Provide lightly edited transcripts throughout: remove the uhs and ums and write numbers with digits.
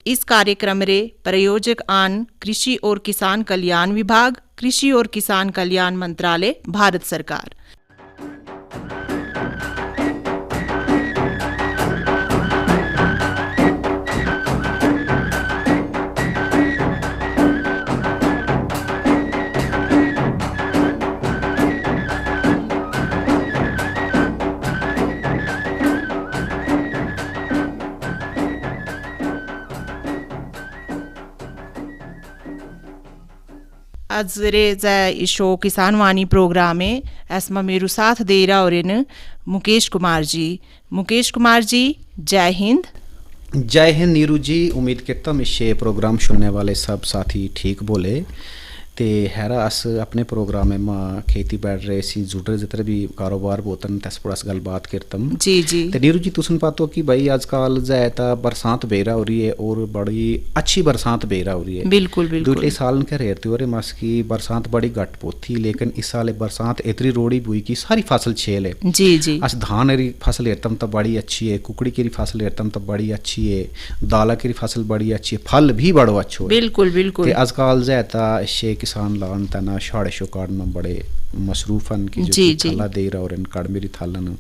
इस कार्यक्रम रे प्रायोजक आन कृषि और किसान कल्याण विभाग, कृषि और किसान कल्याण मंत्रालय, भारत सरकार। आज रे जय शो किसान वाणी प्रोग्राम में ऐसमा मेरू साथ दे रहा और इन मुकेश कुमार जी। मुकेश कुमार जी, जय हिंद। जय हिंद नीरू जी। उम्मीद करता हूँ इस प्रोग्राम सुनने वाले सब साथी ठीक बोले ते हैरा अस अपने प्रोग्राम में खेती बैठ रहे सी जुड़ रहे जितने भी कारोबार बोतन तस पुरस गल बात करता हूँ। जी जी। ते नीरू जी तुसन पातो कि भाई आजकल जाता बरसात बेरा हो रही है और बड़ी अच्छी बरसात बेरा हो रही है। बिल्कुल बिल्कुल। 2 साल के रहते हो रहे मस की बरसात बड़ी घट पोथी, लेकिन इस साल बरसात इतनी रोड़ी बुई की सारी फसल छेल है। जी जी। अस धान की फसल हेरतम तो बड़ी अच्छी है, कुकड़ी की फसल हेरतम तो बड़ी अच्छी है, दाला की फसल बड़ी अच्छी है, फल भी बड़ो अच्छो है। बिल्कुल बिल्कुल। आजकल जाता शे किसान लान तना साढ़े शो काटना बड़े मसरूफन की जो थाला दे रहा और इन काड़मेरी थालन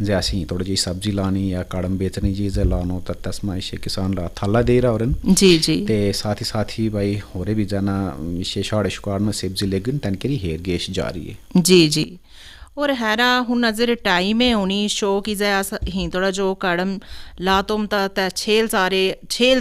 जैसी थोड़ी जी सब्जी लानी या काड़म बेचनी चीज़ें लानो तो तस्मा इसे किसान ला थाला दे रहा और इन जी जी। ते साथ ही भाई होरे भी जाना इसे साढ़े शो काटना सब्जी लेकिन तन के हेर गेश जारी है। जी जी। और हैरा हूँ नजर टाइम है उन्हीं शो की जय ही थोड़ा जो काड़म लातोम ता छेल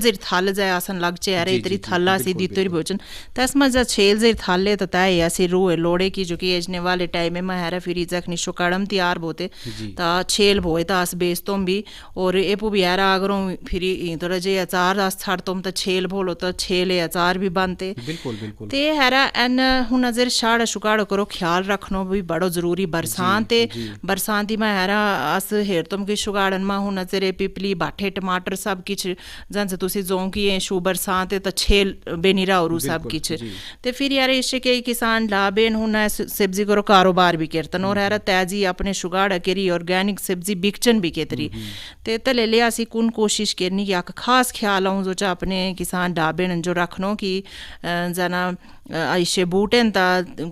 जिर थाल जय आसन लग चे अरे इतरी थाला सी दी तोरी भोजन तस्मा जा छेल जिर थाले तय ऐसे रूए लोड़े की जो कि एजने वाले टाइम में हैरा फिर जख निशो काड़म तैयार बोते ता छेल भोए ता अस बेचतोम भी और एपू भी हैरा अगरों फिर थोड़ा जे अचार अस छाड़तोम ता छेल भोलो तो छेले अचार भी बनते। बिल्कुल बिल्कुल। ते हैरा एन हूँ नजर शाड़ शुकाड़ करो ख्याल रखनो भी बड़ो जरूरी। बरसाती में हैरा अस हेरतम कि शुगाड़न में हूँ नजरे पिपली बाठे टमाटर सब किच जन से तुसी जों की शू बरसात तो छेल बेनीरा और सब किच ते फिर यार इससे के किसान लाभेन हूँ न सब्जी करो कारोबार भी करतन और हैरा तैजी अपने शुगाड़ करी ऑर्गेनिक सब्जी बिकचन भी केतरी ते तले ले असी कुन कोशिश करनी कि खास ख्याल आऊँ जो अपने किसान लाभेन जो रखनो कि जना ऐसे बूटेन ता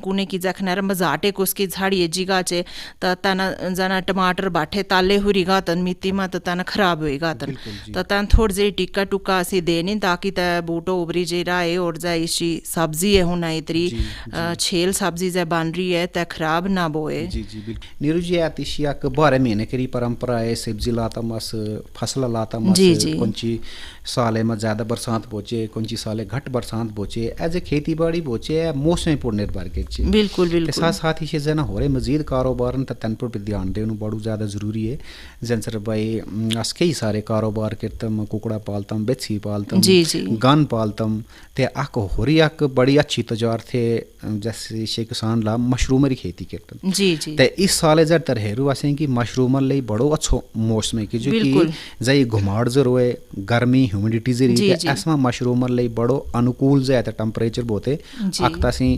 कुने की जख नरम बजाटे को उसकी झाड़ी जिगा चे तना जना टमाटर बाठे ताले हुरी गातन मिट्टी में तो तना खराब हुई गातन तो तन थोड़ी जी टिक्का टुक्का सी देनी ताकि त बूटो उबरी जे राए और जा इसी सब्जी है होना इतरी छेल सब्जी जे बन रही है त खराब ना बोए। जी जी बिल्कुल। नीरू जी आतिशिया के 12 महीने की परंपरा है सब्जी लाता मस फसल लाता मस कौनची साले में ज्यादा बरसात बोचे कौनची साले घट बरसात बोचे एज ए खेती बाड़ी बोचे मौसम पर निर्भर के। बिल्कुल बिल्कुल। साथ ही जना हो रहे मजीद कारोबार तन पर ध्यान देना बड़ू ज़्यादा ज़रूरी है। जन सर भाई अस कई सारे कारोबार करतम, कुकड़ा पालतम, बेची पालतम, गन पालतम ते आक होरी आक बड़ी अच्छी तजार थे जैसे शे किसान ला मशरूम की खेती करतम। जी जी। ते इस साल जर तरहेरु असें कि मशरूम लई बड़ो अच्छो मौसम है कि जो कि जई घुमाड़ जर होए गर्मी ह्यूमिडिटी जरी ऐसा मशरूम लई बड़ो अनुकूल जे टेम्परेचर बोते आखता सी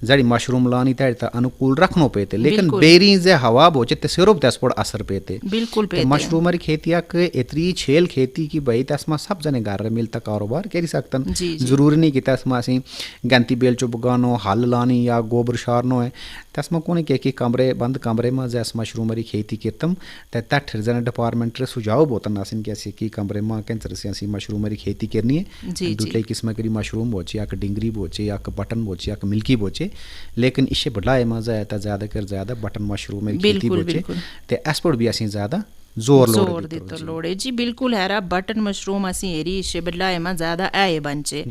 जड़ी मशरूम लानी ते अनुकूल रखनो पेते लेकिन बेरी जे हवा बोचे ते सिर्फ दस असर पेते। बिल्कुल पेते। मशरूम की खेती इतनी छेल खेती की भाई तस्मा सब जने घर मिलता कारोबार करी सकतन। जरूरी नहीं कि तस्मा सी गंती बेल चो बगानो हल लानी या गोबर शारनो है तस्मा कोने के कमरे बंद कमरे में जैस मशरूम की खेती करतम ते तठ जने डिपार्टमेंट रे सुझाव बोतन आसिन कि ऐसे की कमरे में कैंसर से ऐसी मशरूम की खेती करनी है। दूसरे किस्म की मशरूम बोचे या डिंगरी बोचे या बटन बोचे या मिल्की बोचे लेकिन इससे बढ़ाए मजा है ज्यादा कर ज्यादा बटन मशरूम की खेती बोचे ते एसपोर्ट भी असी ज्यादा जोर दी तो लोड़े। जी बिल्कुल हैरा बटन मशरूम असी हेरी इसे बदलाए में ज्यादा आए बनचे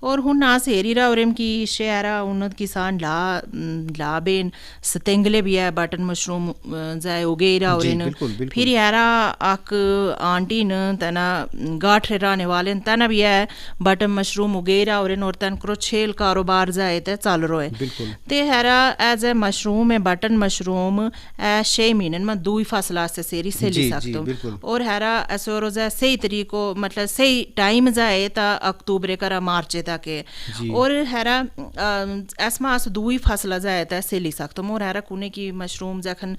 और हुन नास हेरी रा और की इसे हैरा उन्नत किसान ला बेन सतेंगले भी है बटन मशरूम जाए उगेरा और फिर हैरा आक आंटी न तना गाठ रहने वाले तना भी है बटन मशरूम उगेरा और तन करो छेल कारोबार जाए ते चल रोए ते हैरा एज ए मशरूम है बटन मशरूम 6 महीने में 2 फसला से सेरी से सकते हो। और हैरा ऐसे रोज़ा सही तरीको मतलब सही टाइम जाए ता अक्टूबर करा मार्च तक है। और हैरा ऐसमा अस दुई फसल जाए ता सेली सकते हो। और हैरा कुने की मशरूम जखन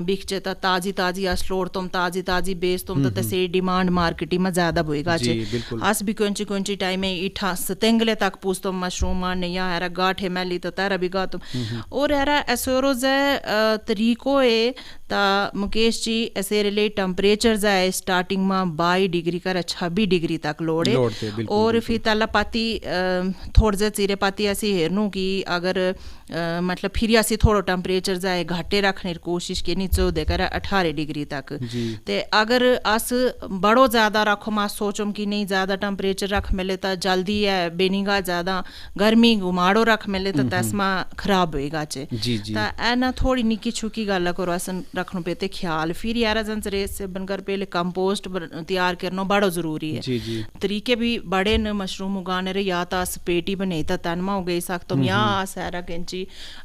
बिकचे ता ताजी ताजी अस लोड़ तुम ताजी ताजी बेच तुम तो से डिमांड मार्केटी में ज़्यादा बोएगा चे। अस भी कोंची कोंची टाइम में इठा सतेंगले तक पूछ तुम मशरूम आने या हैरा गाठे मैली तो तारा भी गा तुम। और हैरा ऐसे रोज़ा तरीको है ता मुकेश जी ऐसे रिले टेम्परेचर जाए स्टार्टिंग में 22 डिग्री कर 26 डिग्री तक लोड़े। और फिर तला पाती थोड़ जे चीरे पाती ऐसी हेरनू की अगर मतलब फिर ऐसी थोड़ा टेम्परेचर जाए घाटे रखने की कोशिश की नीचे 14 कर 18 डिग्री तक। ते अगर अस बड़ो ज़्यादा रखो मैं सोचूं कि नहीं ज़्यादा टेम्परेचर रख मिले तो जल्दी है बेनीगा ज़्यादा गर्मी घुमाड़ो रख मिले तो तस्मा खराब होएगा चे। ता ऐ ना थोड़ी निकी छुकी गल करो असन रखनो पेते ख्याल। फिर यार जंजरे से बनकर पहले कंपोस्ट तैयार करना बड़ा जरूरी है। तरीके भी बड़े न मशरूम उगाने रे या तो अस पेटी बने तो तनमा उगे सकते या अस यारा केंची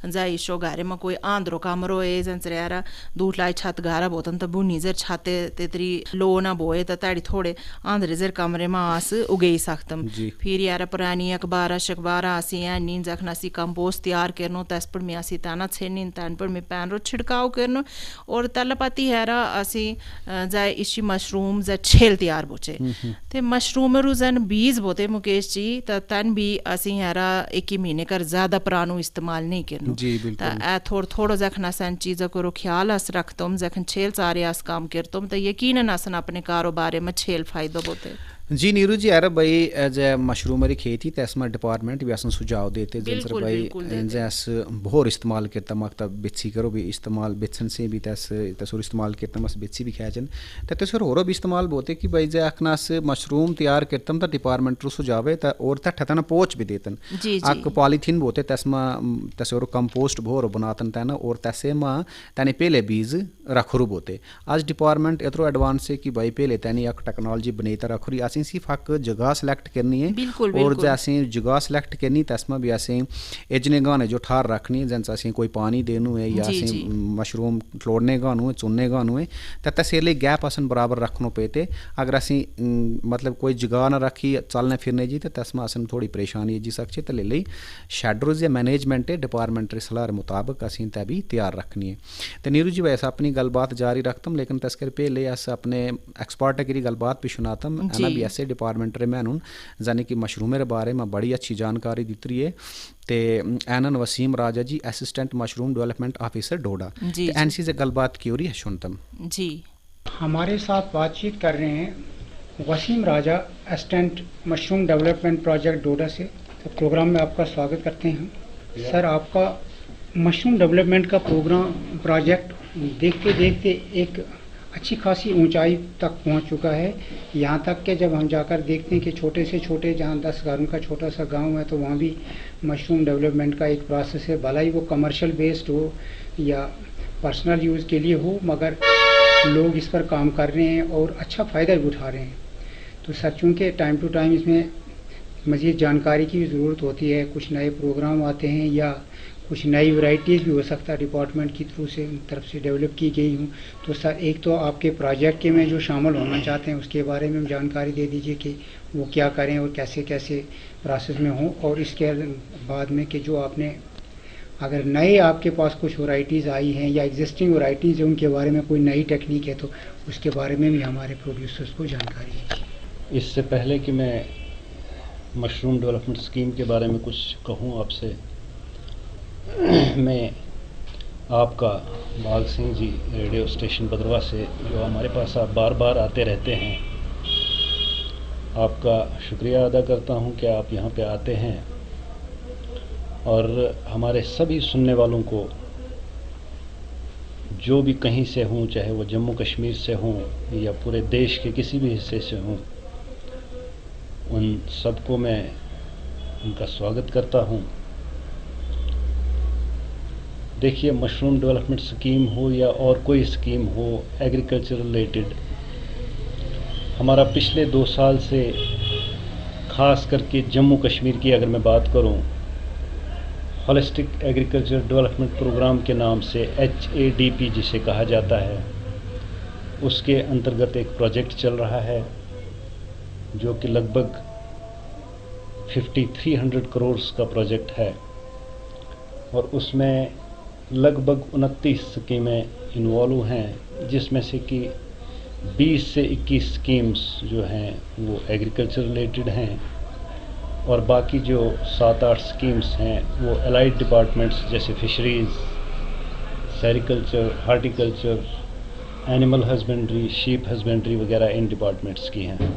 जाई शो गारे में कोई आंद्रो कमरो है जंजरे यारा दूठ लाई छत गारा बोतन तो बुनी जर छाते तेतरी लो ना बोए तो ताड़ी थोड़े आंद्रे जर कमरे में अस उगे सकतम। फिर यारा पुरानी अखबार शखबार आसी या नींद जखना सी कंपोस्ट तैयार करनो तस पर में आसी ताना छेनीन तान पर में पैनरो छिड़काव करनो। और तलपाती हैरा असी जाए इसी मशरूम जा छेल तैयार बोचे ते मशरूम रुजन बीज बोते मुकेश जी त तन भी असी हैरा एक ही महीने कर ज्यादा पुरानो इस्तेमाल नहीं करनो। ता थोड़ा जखना सन चीज़ करो ख्याल अस रखतम जखन छेल सारे अस काम करतम तो यकीनन असन अपने कारोबार में छेल फायदा बोते। जी नीरू जी यार भाई एज ए मशरूमरी खेती तस्मा डिपार्टमेंट भी असन सुझाव देते जंसर भाई जैस बहुत इस्तेमाल करता मकता बिच्छी करो भी इस्तेमाल बिच्छन से भी तसर इस्तेमाल करता मस बिच्छी भी खाचन तो तसर होरो भी इस्तेमाल बोते कि भाई जे अखनास मशरूम तैयार करतम तो डिपार्टमेंट रू सुझावे तो और ठतन पोच भी देतन अक पॉलीथीन बोते तस्मा तसर कंपोस्ट भोर बनातन तना और तसे मा तने पहले बीज रखरू बोते। आज डिपार्टमेंट इतरो एडवांस है कि भाई पहले तनी एक टेक्नोलॉजी बनेता रखरी असें सिर्फ हक जगह सिलेक्ट करनी है और जैसे जगह सिलेक्ट करनी तस्मा भी असें एजने गाने जो ठार रखनी है जैसे असें कोई पानी देनू है या असें मशरूम खलोड़ने गानू है चुनने गानू है तो तसेले गैप असन बराबर रखनो पेते। अगर असें मतलब कोई जगह ना रखी चलने फिरने जी तो तस्मा असन थोड़ी परेशानी जी सकती तो ले ली शेड्रोज या मैनेजमेंट है डिपार्टमेंट री सलाह मुताबिक असें तभी तैयार रखनी है। तो नीरू जी वैसा अपनी गलबात जारी रखतम लेकिन तस्कर पहले अस अपने एक्सपर्ट की गलबात भी सुनातम एना भी ऐसे डिपार्टमेंट रे मैनून जाने कि मशरूमेर बारे में बड़ी अच्छी जानकारी दित्री है। ते एनन वसीम राजा जी असिस्टेंट मशरूम डेवलपमेंट ऑफिसर डोडा एनसी से गलबात की हो रही है सुनतम जी। हमारे साथ बातचीत कर रहे हैं वसीम राजा असिस्टेंट मशरूम डेवलपमेंट प्रोजेक्ट डोडा से। तो प्रोग्राम में आपका स्वागत करते हैं सर। आपका मशरूम डेवलपमेंट का प्रोजेक्ट देखते देखते एक अच्छी खासी ऊंचाई तक पहुंच चुका है। यहाँ तक कि जब हम जाकर देखते हैं कि छोटे से छोटे जहाँ 10 घरों का छोटा सा गांव है तो वहाँ भी मशरूम डेवलपमेंट का एक प्रोसेस है। भला ही वो कमर्शियल बेस्ड हो या पर्सनल यूज़ के लिए हो मगर लोग इस पर काम कर रहे हैं और अच्छा फ़ायदा भी उठा रहे हैं। तो सर चूँकि टाइम टू टाइम इसमें मज़ीद जानकारी की भी ज़रूरत होती है, कुछ नए प्रोग्राम आते हैं या कुछ नई वैरायटीज़ भी हो सकता है डिपार्टमेंट की थ्रू से तरफ से डेवलप की गई हूँ। तो सर एक तो आपके प्रोजेक्ट के में जो शामिल होना चाहते हैं उसके बारे में जानकारी दे दीजिए कि वो क्या करें और कैसे कैसे प्रोसेस में हों। और इसके बाद में कि जो आपने अगर नए आपके पास कुछ वैरायटीज़ आई हैं या एग्जिस्टिंग वैरायटीज़ हैं उनके बारे में कोई नई टेक्निक है तो उसके बारे में भी हमारे प्रोड्यूसर्स को जानकारी दीजिए। इससे पहले कि मैं मशरूम डेवलपमेंट स्कीम के बारे में कुछ कहूँ आपसे, मैं आपका बाग सिंह जी रेडियो स्टेशन बदरवा से जो हमारे पास आप बार बार आते रहते हैं, आपका शुक्रिया अदा करता हूं कि आप यहां पे आते हैं और हमारे सभी सुनने वालों को जो भी कहीं से हों, चाहे वो जम्मू कश्मीर से हों या पूरे देश के किसी भी हिस्से से हों, उन सबको मैं उनका स्वागत करता हूं। देखिए, मशरूम डेवलपमेंट स्कीम हो या और कोई स्कीम हो एग्रीकल्चर रिलेटेड, हमारा पिछले 2 साल से ख़ास करके जम्मू कश्मीर की अगर मैं बात करूं, होलिस्टिक एग्रीकल्चर डेवलपमेंट प्रोग्राम के नाम से HADP जिसे कहा जाता है, उसके अंतर्गत एक प्रोजेक्ट चल रहा है जो कि लगभग 5300 करोड़ का प्रोजेक्ट है और उसमें लगभग 29 स्कीमें इन्वॉल्व हैं, जिसमें से कि 20 से 21 स्कीम्स जो हैं वो एग्रीकल्चर रिलेटेड हैं और बाकी जो 7-8 स्कीम्स हैं वो एलाइड डिपार्टमेंट्स जैसे fisheries, sericulture, horticulture, animal husbandry, sheep husbandry वगैरह इन डिपार्टमेंट्स की हैं।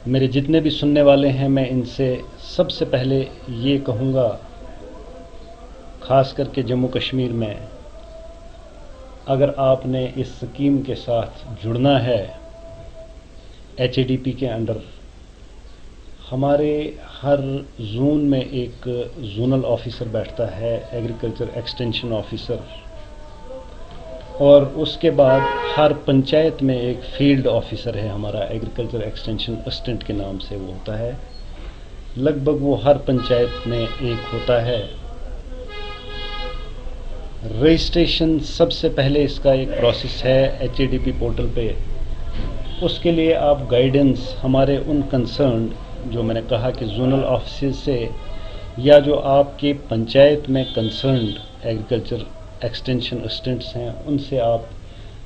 मेरे जितने भी सुनने वाले हैं, मैं इनसे सबसे पहले ये कहूँगा, ख़ास करके जम्मू कश्मीर में अगर आपने इस स्कीम के साथ जुड़ना है HADP के अंडर, हमारे हर जोन में एक जोनल ऑफिसर बैठता है, एग्रीकल्चर एक्सटेंशन ऑफिसर, और उसके बाद हर पंचायत में एक फील्ड ऑफिसर है हमारा, एग्रीकल्चर एक्सटेंशन असिस्टेंट के नाम से वो होता है। लगभग वो हर पंचायत में एक होता है। रजिस्ट्रेशन सबसे पहले इसका एक प्रोसेस है HADP पोर्टल पे। उसके लिए आप गाइडेंस हमारे उन कंसर्न, जो मैंने कहा कि जोनल ऑफिस से, या जो आपके पंचायत में कंसर्न्ड एग्रीकल्चर एक्सटेंशन असिस्टेंट्स हैं, उनसे आप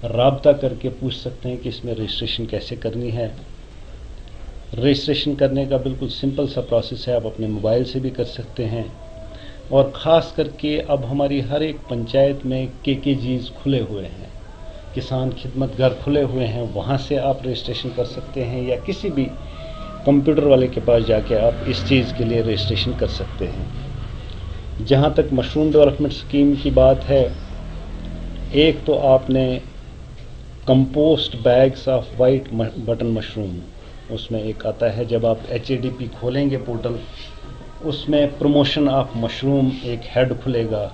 राब्ता करके पूछ सकते हैं कि इसमें रजिस्ट्रेशन कैसे करनी है। रजिस्ट्रेशन करने का बिल्कुल सिंपल सा प्रोसेस है, आप अपने मोबाइल से भी कर सकते हैं। और ख़ास करके अब हमारी हर एक पंचायत में KKGs खुले हुए हैं, किसान खिदमत घर खुले हुए हैं, वहाँ से आप रजिस्ट्रेशन कर सकते हैं, या किसी भी कंप्यूटर वाले के पास जाके आप इस चीज़ के लिए रजिस्ट्रेशन कर सकते हैं। जहाँ तक मशरूम डेवलपमेंट स्कीम की बात है, एक तो आपने compost bags of white button mushroom, उसमें एक आता है, जब आप HADP खोलेंगे पोर्टल, उसमें प्रमोशन ऑफ मशरूम एक हेड खुलेगा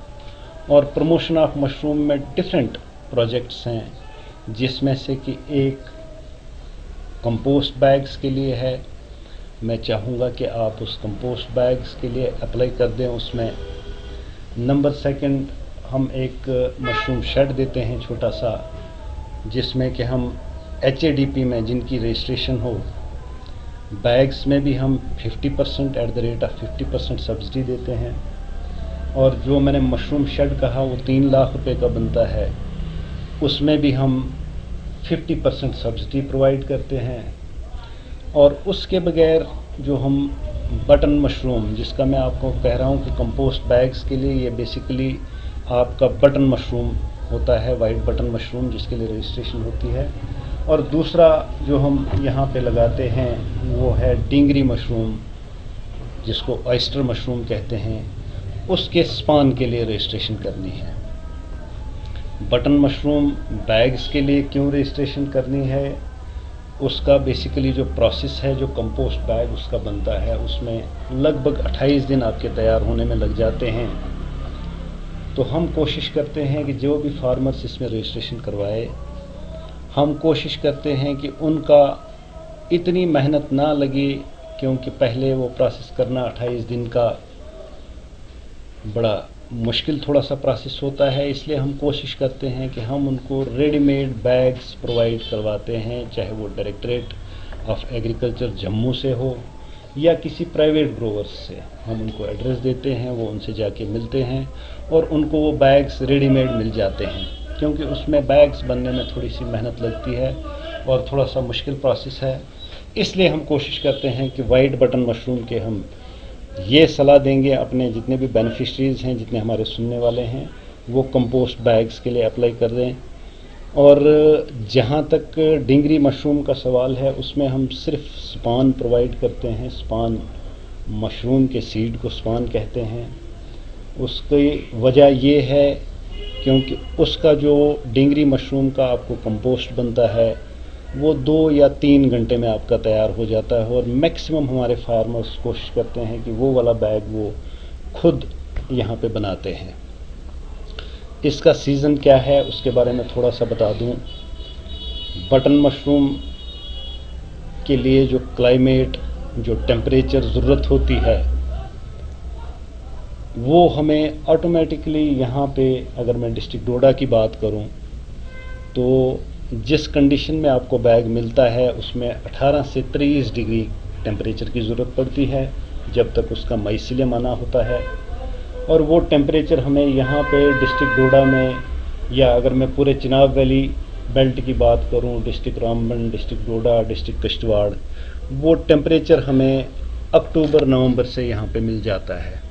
और प्रमोशन ऑफ मशरूम में डिफरेंट प्रोजेक्ट्स हैं, जिसमें से कि एक कंपोस्ट बैग्स के लिए है। मैं चाहूँगा कि आप उस कंपोस्ट बैग्स के लिए अप्लाई कर दें उसमें। नंबर 2, हम एक मशरूम शेड देते हैं छोटा सा, जिसमें कि हम HADP में जिनकी रजिस्ट्रेशन हो, बैग्स में भी हम 50% @50% सब्सिडी देते हैं। और जो मैंने मशरूम शेड कहा वो 3 लाख रुपए का बनता है, उसमें भी हम 50% सब्सिडी प्रोवाइड करते हैं। और उसके बगैर जो हम बटन मशरूम, जिसका मैं आपको कह रहा हूँ कि कंपोस्ट बैग्स के लिए ये बेसिकली आपका बटन मशरूम होता है, वाइट बटन मशरूम, जिसके लिए रजिस्ट्रेशन होती है। और दूसरा जो हम यहाँ पे लगाते हैं वो है डिंगरी मशरूम, जिसको ऑयस्टर मशरूम कहते हैं, उसके स्पान के लिए रजिस्ट्रेशन करनी है। बटन मशरूम बैग्स के लिए क्यों रजिस्ट्रेशन करनी है, उसका बेसिकली जो प्रोसेस है, जो कंपोस्ट बैग उसका बनता है, उसमें लगभग 28 दिन आपके तैयार होने में लग जाते हैं। तो हम कोशिश करते हैं कि जो भी फार्मर्स इसमें रजिस्ट्रेशन करवाए, हम कोशिश करते हैं कि उनका इतनी मेहनत ना लगे, क्योंकि पहले वो प्रोसेस करना 28 दिन का बड़ा मुश्किल थोड़ा सा प्रोसेस होता है। इसलिए हम कोशिश करते हैं कि हम उनको रेडीमेड बैग्स प्रोवाइड करवाते हैं, चाहे वो डायरेक्टरेट ऑफ एग्रीकल्चर जम्मू से हो या किसी प्राइवेट ग्रोवर्स से। हम उनको एड्रेस देते हैं, वो उनसे जाके मिलते हैं और उनको वो बैग्स रेडीमेड मिल जाते हैं, क्योंकि उसमें बैग्स बनने में थोड़ी सी मेहनत लगती है और थोड़ा सा मुश्किल प्रोसेस है। इसलिए हम कोशिश करते हैं कि वाइट बटन मशरूम के हम ये सलाह देंगे अपने जितने भी बेनिफिशरीज़ हैं, जितने हमारे सुनने वाले हैं, वो कंपोस्ट बैग्स के लिए अप्लाई कर दें। और जहाँ तक डिंगरी मशरूम का सवाल है, उसमें हम सिर्फ स्पान प्रोवाइड करते हैं। स्पान, मशरूम के सीड को स्पान कहते हैं। उसकी वजह ये है क्योंकि उसका जो डिंगरी मशरूम का आपको कंपोस्ट बनता है, वो 2 या 3 घंटे में आपका तैयार हो जाता है। और मैक्सिमम हमारे फार्मर्स कोशिश करते हैं कि वो वाला बैग वो खुद यहाँ पे बनाते हैं। इसका सीज़न क्या है उसके बारे में थोड़ा सा बता दूं। बटन मशरूम के लिए जो क्लाइमेट, जो टेम्परेचर ज़रूरत होती है, वो हमें ऑटोमेटिकली यहाँ पे, अगर मैं डिस्ट्रिक्ट डोडा की बात करूँ, तो तो जिस कंडीशन में आपको बैग मिलता है उसमें 18 से 30 डिग्री टेम्परेचर की ज़रूरत पड़ती है जब तक उसका माइसीलियम आना होता है। और वो टेम्परेचर हमें यहाँ पे डिस्ट्रिक्ट डोडा में, या अगर मैं पूरे चिनाब वैली बेल्ट की बात करूँ, डिस्ट्रिक्ट रामबन, डिस्ट्रिक्ट डोडा, डिस्ट्रिक्ट किश्तवाड़, वो टेम्परेचर हमें अक्टूबर नवंबर से यहाँ पे मिल जाता है।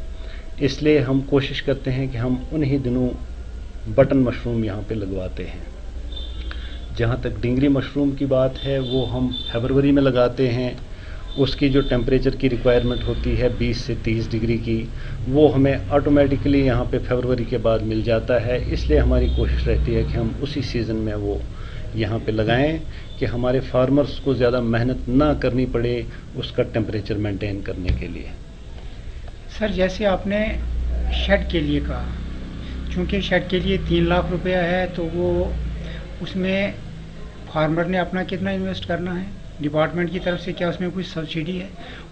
इसलिए हम कोशिश करते हैं कि हम उन्हीं दिनों बटन मशरूम यहाँ पे लगवाते हैं। जहाँ तक डिंगरी मशरूम की बात है वो हम फरवरी में लगाते हैं। उसकी जो टेम्परेचर की रिक्वायरमेंट होती है 20 से 30 डिग्री की, वो हमें ऑटोमेटिकली यहाँ पे फरवरी के बाद मिल जाता है। इसलिए हमारी कोशिश रहती है कि हम उसी सीज़न में वो यहाँ पे लगाएं कि हमारे फार्मर्स को ज़्यादा मेहनत ना करनी पड़े उसका टेम्परेचर मेंटेन करने के लिए। सर, जैसे आपने शेड के लिए कहा, चूँकि शेड के लिए 3 लाख रुपया है, तो वो उसमें फार्मर ने अपना कितना इन्वेस्ट करना है, डिपार्टमेंट की तरफ से क्या उसमें कुछ सब्सिडी है?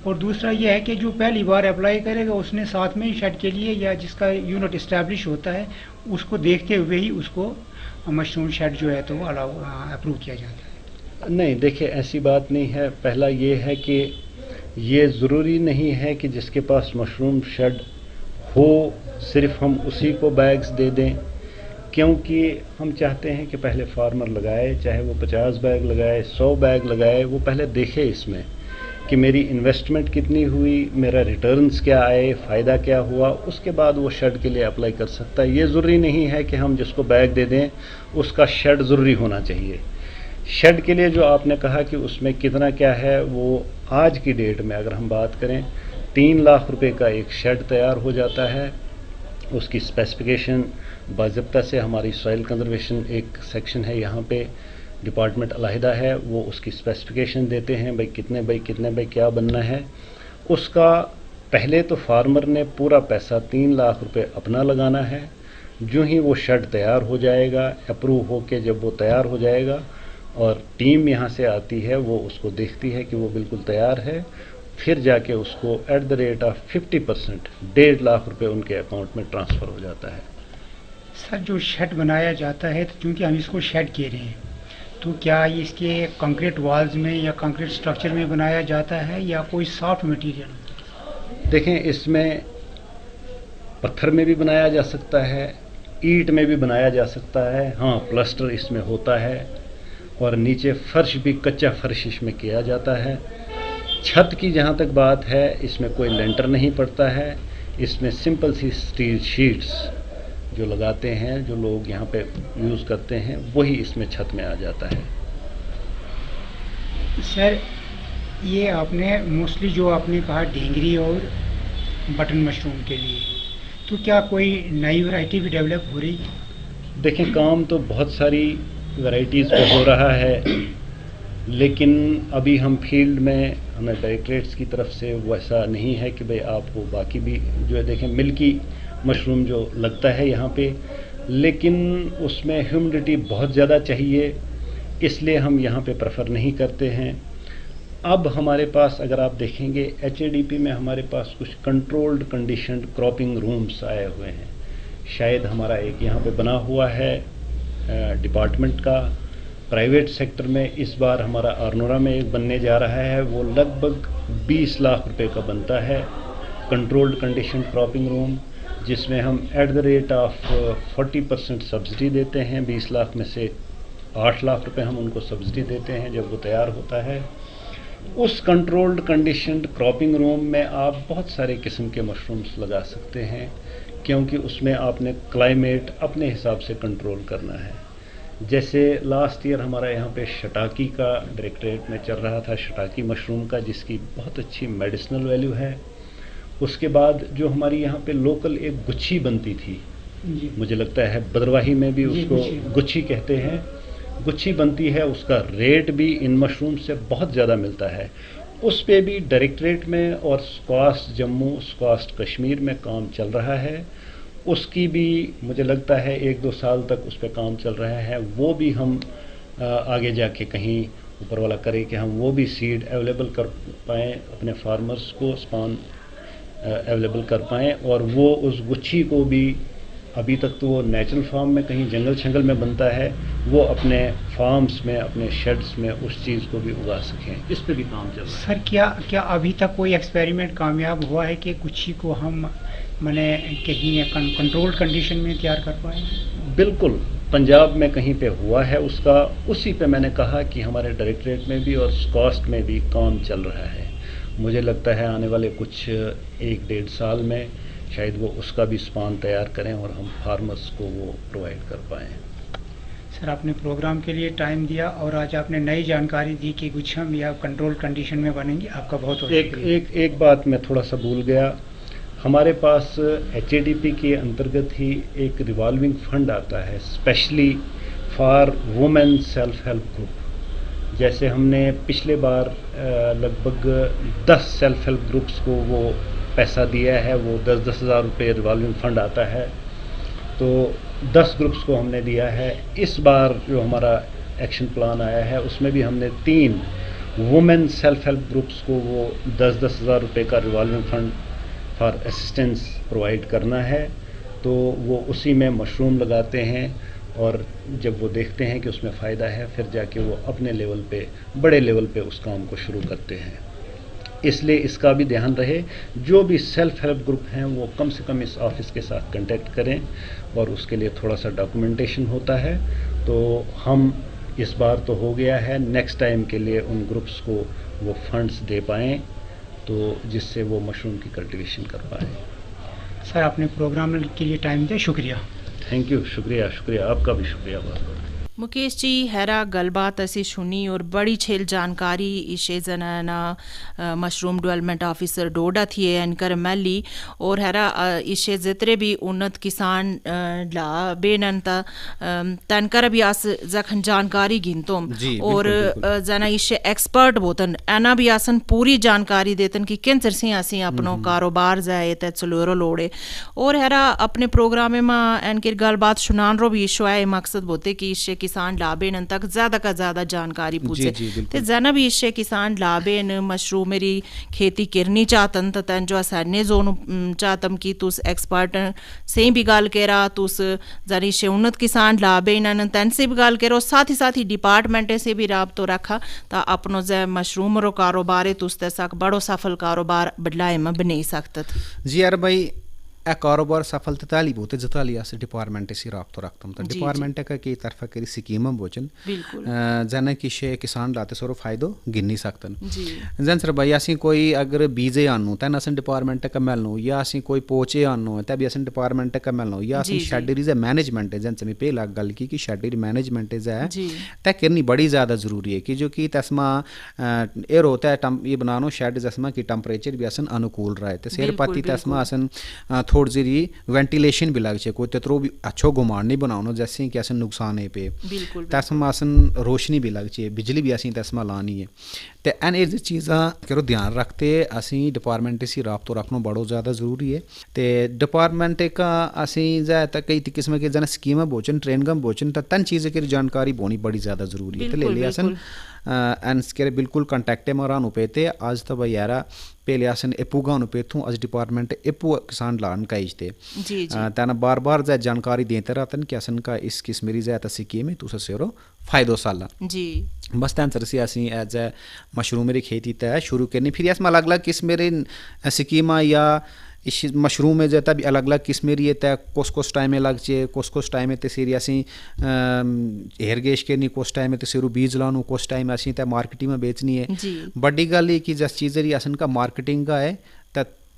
और दूसरा ये है कि जो पहली बार अप्लाई करेगा उसने साथ में ही शेड के लिए या जिसका यूनिट इस्टेब्लिश होता है उसको देखते हुए ही उसको मशरूम शेड जो है तो वो अप्रूव किया जाता है? नहीं, देखिए ऐसी बात नहीं है। पहला ये है कि ये ज़रूरी नहीं है कि जिसके पास मशरूम शेड हो सिर्फ हम उसी को बैग्स दे दें, क्योंकि हम चाहते हैं कि पहले फार्मर लगाए, चाहे वो 50 बैग लगाए, 100 बैग लगाए, वो पहले देखे इसमें कि मेरी इन्वेस्टमेंट कितनी हुई, मेरा रिटर्न्स क्या आए, फ़ायदा क्या हुआ, उसके बाद वो शेड के लिए अप्लाई कर सकता है। ये ज़रूरी नहीं है कि हम जिसको बैग दे दें उसका शेड ज़रूरी होना चाहिए। शेड के लिए जो आपने कहा कि उसमें कितना क्या है, वो आज की डेट में अगर हम बात करें 3 लाख रुपए का एक शेड तैयार हो जाता है। उसकी स्पेसिफिकेशन बाज़ाब्ता से हमारी सॉइल कंजर्वेशन एक सेक्शन है यहाँ पे, डिपार्टमेंट अलहदा है, वो उसकी स्पेसिफिकेशन देते हैं भाई कितने बाई क्या बनना है। उसका पहले तो फार्मर ने पूरा पैसा 3 लाख रुपए अपना लगाना है। जो ही वो शेड तैयार हो जाएगा, अप्रूव होके जब वो तैयार हो जाएगा और टीम यहाँ से आती है, वो उसको देखती है कि वो बिल्कुल तैयार है, फिर जाके उसको at the rate of 50% 1.5 lakh रुपए उनके अकाउंट में ट्रांसफ़र हो जाता है। सर, जो शेड बनाया जाता है, तो क्योंकि हम इसको शेड कह रहे हैं, तो क्या इसके कंक्रीट वॉल्स में या कंक्रीट स्ट्रक्चर में बनाया जाता है या कोई सॉफ्ट मटेरियल? देखें, इसमें पत्थर में भी बनाया जा सकता है, ईंट में भी बनाया जा सकता है, हाँ प्लास्टर इसमें होता है, और नीचे फर्श भी कच्चा फर्श इसमें किया जाता है। छत की जहाँ तक बात है, इसमें कोई लेंटर नहीं पड़ता है, इसमें सिंपल सी स्टील शीट्स जो लगाते हैं, जो लोग यहाँ पे यूज़ करते हैं, वही इसमें छत में आ जाता है। सर, ये आपने मोस्टली जो आपने कहा ढींगरी और बटन मशरूम के लिए, तो क्या कोई नई वैरायटी भी डेवलप हो रही है? देखें, काम तो बहुत सारी वैरायटीज़ पे हो रहा है, लेकिन अभी हम फील्ड में, हमें डायरेक्टरेट्स की तरफ से वैसा नहीं है कि भाई आपको बाकी भी जो है, देखें मिल्की मशरूम जो लगता है यहाँ पे, लेकिन उसमें ह्यूमिडिटी बहुत ज़्यादा चाहिए, इसलिए हम यहाँ पे प्रेफर नहीं करते हैं। अब हमारे पास अगर आप देखेंगे HADP में हमारे पास कुछ कंट्रोल्ड कंडीशनड क्रॉपिंग रूम्स आए हुए हैं। शायद हमारा एक यहाँ पे बना हुआ है डिपार्टमेंट का। प्राइवेट सेक्टर में इस बार हमारा आरनोरा में एक बनने जा रहा है, वो लगभग 20 लाख रुपए का बनता है, कंट्रोल्ड कंडीशन क्रॉपिंग रूम, जिसमें हम at the rate of 40% subsidy देते हैं। 20 लाख में से 8 लाख रुपए हम उनको सब्सिडी देते हैं जब वो तैयार होता है। उस कंट्रोल्ड कंडीशनड क्रॉपिंग रूम में आप बहुत सारे किस्म के मशरूम्स लगा सकते हैं, क्योंकि उसमें आपने क्लाइमेट अपने हिसाब से कंट्रोल करना है। जैसे लास्ट ईयर हमारा यहाँ पे शटाकी का डायरेक्टरेट में चल रहा था, शटाकी मशरूम का, जिसकी बहुत अच्छी मेडिसिनल वैल्यू है। उसके बाद जो हमारी यहाँ पे लोकल एक गुच्छी बनती थी, मुझे लगता है बदरवाही में भी उसको गुच्छी कहते हैं, गुच्छी बनती है, उसका रेट भी इन मशरूम से बहुत ज़्यादा मिलता है। उस पे भी डायरेक्टरेट में और स्क्वास्ट जम्मू, स्क्वास्ट कश्मीर में काम चल रहा है। उसकी भी मुझे लगता है 1-2 साल तक उस पर काम चल रहा है। वो भी हम आगे जाके कहीं ऊपर वाला करें कि हम वो भी सीड अवेलेबल कर पाएँ, अपने फार्मर्स को स्पान अवेलेबल कर पाएँ, और वो उस गुच्छी को भी अभी तक तो वो नेचुरल फार्म में कहीं जंगल शंगल में बनता है, वो अपने फार्म्स में, अपने शेड्स में उस चीज़ को भी उगा सकें, इस पे भी काम चल रहा है। सर क्या अभी तक कोई एक्सपेरिमेंट कामयाब हुआ है कि गुच्छी को हम माने कहीं कंट्रोल्ड कंडीशन में तैयार कर पाए? बिल्कुल, पंजाब में कहीं पे हुआ है उसका, उसी पे मैंने कहा कि हमारे डायरेक्टरेट में भी और स्कॉस्ट में भी काम चल रहा है। मुझे लगता है आने वाले कुछ 1-1.5 साल में शायद वो उसका भी स्पान तैयार करें और हम फार्मर्स को वो प्रोवाइड कर पाएँ। सर, आपने प्रोग्राम के लिए टाइम दिया और आज आपने नई जानकारी दी कि गुच्छा भी आप कंट्रोल कंडीशन में बनेंगे। आपका बहुत बहुत एक बात मैं थोड़ा सा भूल गया, हमारे पास HADP के अंतर्गत ही एक रिवॉल्विंग फंड आता है specially for women self help group. जैसे हमने पिछले बार लगभग 10 सेल्फ हेल्प ग्रुप्स को वो पैसा दिया है, वो 10-10 हज़ार रुपये रिवॉल्विंग फंड आता है, तो 10 ग्रुप्स को हमने दिया है। इस बार जो हमारा एक्शन प्लान आया है उसमें भी हमने 3 वुमेन सेल्फ हेल्प ग्रुप्स को वो 10-10 हज़ार रुपये का revolving fund for assistance provide करना है। तो वो उसी में मशरूम लगाते हैं और जब वो देखते हैं कि उसमें फ़ायदा है फिर जाके वो अपने लेवल पे, बड़े लेवल पे उस काम को शुरू करते हैं। इसलिए इसका भी ध्यान रहे, जो भी सेल्फ हेल्प ग्रुप हैं वो कम से कम इस ऑफिस के साथ कांटेक्ट करें और उसके लिए थोड़ा सा डॉक्यूमेंटेशन होता है। तो हम इस बार तो हो गया है, नेक्स्ट टाइम के लिए उन ग्रुप्स को वो फंड्स दे पाएँ तो जिससे वो मशरूम की कल्टीवेशन कर पाएँ। सर, आपने प्रोग्राम के लिए टाइम दिया, शुक्रिया। थैंक यू, शुक्रिया, आपका भी शुक्रिया बहुत बहुत। मुकेश जी, हैरा गलबात असी सुनी और बड़ी छेल जानकारी इशे जना मशरूम डेवलपमेंट ऑफिसर डोडा थी एनकर मैली और हैरा इशे जितरे भी उन्नत किसान ला बेनन तनकर भी आस जखन जानकारी गिनतोम और जना इशे एक्सपर्ट बोतन एना भी आसन पूरी जानकारी देतन कि किन तरह असी अपनो कारोबार जाए ते चलोरो लोड़े और हैरा अपने प्रोग्राम में एनकर गलबात सुनान रो भी इशो आए मकसद बोते कि इशे किसान लाभेन तक ज्यादा का ज्यादा जानकारी पूछे ते जना भी इशे किसान लाभेन मशरूम मेरी खेती करनी चाहतन तो तन जो आसाने जोन चाहतम कि तुस एक्सपर्ट से भी गाल केरा तुस जरी इशे उन्नत किसान लाभेन तन से भी गाल केरो साथ ही डिपार्टमेंट से भी राब्तो रखा ता अपनो जे मशरूम रो कारोबार तुस तक बड़ो सफल कारोबार बदलाए में बने सकत। जी यार भाई ए कारोबार सफल ताली बोते जताली अस डिपार्टमेंट से राब्तो रखतम तो डिपार्टमेंट का की तरफ करी स्कीम बोचन जन कि शे किसान लाते सरो फायदो गिन्नी सकतन जन सर भाई असी कोई अगर बीजे आनो तन असन डिपार्टमेंट का मिलनो या असी कोई पोचे आनो तब असन डिपार्टमेंट का मिलनो या असी शेडरी जे मैनेजमेंट है जन से पे लाग गल की शेडरी मैनेजमेंट है तय करनी बड़ी ज़्यादा ज़रूरी है कि जो कि तस्मा एयर होता है ये बनानो शेड जस्मा की टेम्परेचर भी असन अनुकूल रहे तो शेर पाती तस्मा असन थोड़ी सी वेंटिलेशन भी लग कोई तत्रो भी अच्छो घुमान नहीं बनाओ जैसे कि असन नुकसान है पे तस्मा असन रोशनी भी लग चाहिए बिजली भी असी तस्मा लानी है तो एन ए चीज़ा करो ध्यान रखते असी डिपार्टमेंट से राब्तो रखना बड़ो ज़्यादा ज़रूरी है तो डिपार्टमेंट का असी जाए तक कई किस्म के जना स्कीम बोचन ट्रेनगम बोचन तो तन चीज़ें की जानकारी बोनी बड़ी ज़्यादा ज़रूरी है तो ले लिया असन एन के बिल्कुल कॉन्टैक्ट मरान उपेते आज तो भाई यारा पहले असन एपू गान उपेथू आज डिपार्टमेंट एपू किसान लान का इजते तना बार बार जाए जानकारी देते रहतन कि असन का इस किस्मेरी जाए तो स्कीम है तो सेरो फायदो साला जी बस तन सर से असी एज ए मशरूमेरी खेती तय शुरू करनी फिर इसमें अलग अलग किस्मेरी स्कीमा या इस मशरूम में जाता भी अलग अलग किस्में रही है कोस टाइम में लग चाहिए कोस टाइम में तेरी असी हेरगेश करनी कोस टाइम में तेरू बीज लानू कोस टाइम असी तय मार्केटिंग में बेचनी है बड़ी गल है कि जिस चीज़ रही असन का मार्केटिंग का है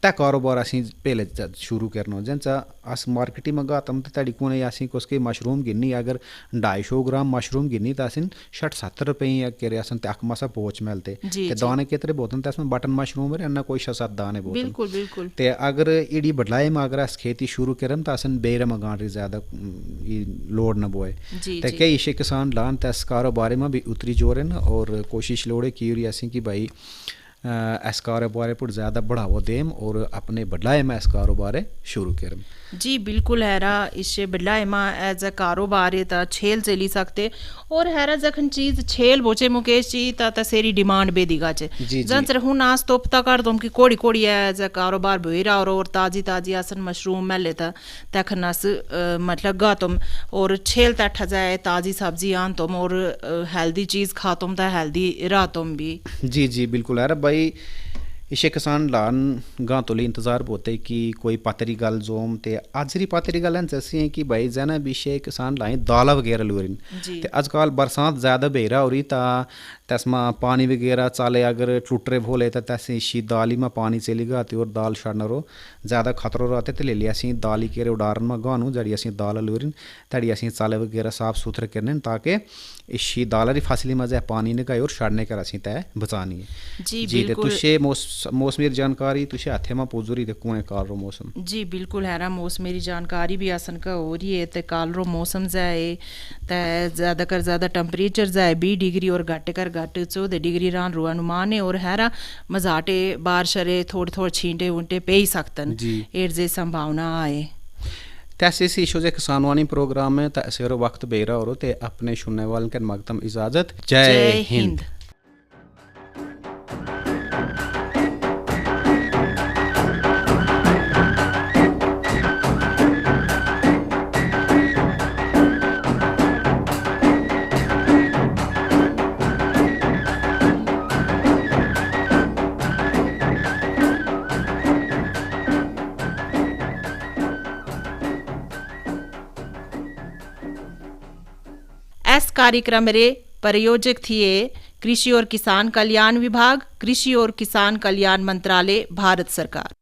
तय कारोबार असी पहले शुरू करना जैसा अस मार्केटिंग में गातम तो तड़ी को नहीं असी उसके मशरूम गिनी अगर 250 ग्राम मशरूम गिनी तो असन 60-70 रुपये या कह रहे असन तक मसा पहुँच मिलते दाने के तरह बोतन तो इसमें बटन मशरूम है ना कोई 6-7 दाने बोतन तो अगर इडी बढ़लाए में अगर अस खेती शुरू करम तो असन बेर में गांड ज़्यादा लोड न बोए तो कई इशे किसान लान तो इस कारोबार में भी उतरी जोरन और कोशिश लोड़े की असी कि भाई इस कारोबार पर ज़्यादा बढ़ावा देम और अपने बढ़ाए में इस कारोबार शुरू करम। जी बिल्कुल हैरा इससे बढ़ाए में एज अ कारोबार है ता छेल चली सकते और हैरा जखन चीज छेल बोचे मुकेश जी ता सेरी डिमांड बेदिगा चे जंचर हुन आज तोपता कर तुम की कोड़ी कोड़ी एज अ कारोबार बोईरा और ताजी ताजी आसन मशरूम में लेता तखन अस मतलब गा तुम और छेल तठ जाए ताजी सब्जी आन तुम और हेल्दी चीज खा तुम ता हेल्दी रह तुम भी। जी जी बिल्कुल यार भाई इसे किसान लान गां तो इंतज़ार होते कि कोई पातरी गल जोम ते अजरी पातरी गल जैसे हैं कि भाई जना विषय किसान लाए दाला वगैरह लोरिन ते आजकल बरसात ज़्यादा बेरा हो रही ता तस्मा पानी वगैरह चाले अगर टूटरे भोले तो तैसे इसी दाली में पानी चली गाती और दाल छाड़ना रो ज़्यादा खतरो रहते तो ले लिया असी दाली के उड़ारन में गानू जड़ी असी दाल लोरिन तड़ी असी चाले वगैरह साफ सुथरे करने ताकि इसी दालरी फासली में जाए पानी ने गए और छाड़ने कर असी तय बचानी है। जी तुझे मौसमी जानकारी तुझे हाथे में पोजूरी दे कुएं काल रो मौसम। जी बिल्कुल है ना मौसमी जानकारी भी आसन का हो रही है ते काल रो मौसम जाए ते ज़्यादा कर ज़्यादा टेम्परेचर जाए 20 डिग्री और घट कर घट 14 डिग्री रान रो अनुमान है और हैरा मजाटे बारिश रे थोड़े थोड़े छींटे उंटे पे ही सकतन एर जे संभावना आए। तैसे इसी शो जे किसानवानी प्रोग्राम में तैसे वक्त बेरा और ते अपने सुनने वाले के मगतम इजाज़त। जय हिंद। इस कार्यक्रम रे प्रायोजक थिए कृषि और किसान कल्याण विभाग, कृषि और किसान कल्याण मंत्रालय, भारत सरकार।